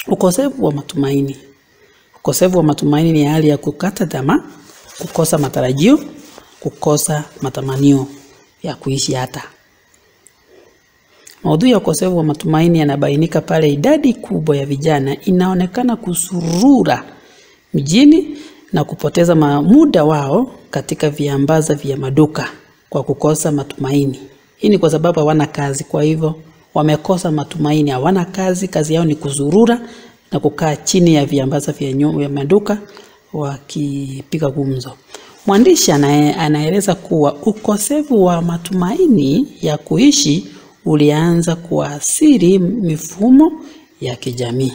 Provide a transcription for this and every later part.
Ukosefu wa matumaini. Ukosefu wa matumaini ni hali ya kukata tamaa, kukosa matarajio, kukosa matamanio ya kuishi hata. Maudhui ya ukosefu wa matumaini yanabainika pale idadi kubwa ya vijana inaonekana kusurura mjini na kupoteza muda wao katika viambaza vya maduka kwa kukosa matumaini. Hii ni kwa sababu hawana kazi, kwa hivyo wamekosa matumaini, hawana kazi, kazi yao ni kuzurura na kukaa chini ya viambaza vya maduka wakipiga gumzo. Mwandishi anaeleza kuwa ukosefu wa matumaini ya kuishi ulianza kuathiri mifumo ya kijamii.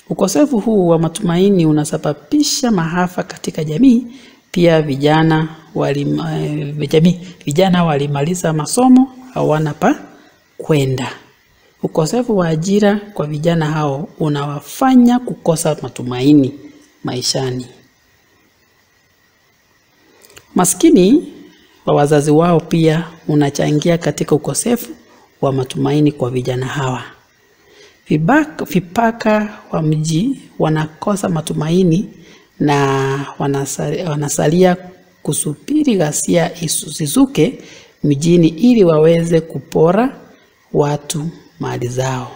Ukosefu huu wa matumaini unasababisha maafa katika jamii. Pia vijana walimaliza masomo, hawana pa kwenda. Ukosefu wa ajira kwa vijana hao unawafanya kukosa matumaini maishani. Maskini wa wazazi wao pia unachangia katika ukosefu wa matumaini kwa vijana hawa. Vipaka wa mji wanakosa matumaini na wanasalia kusubiri ghasia isizuke mjini ili waweze kupora watu mali zao.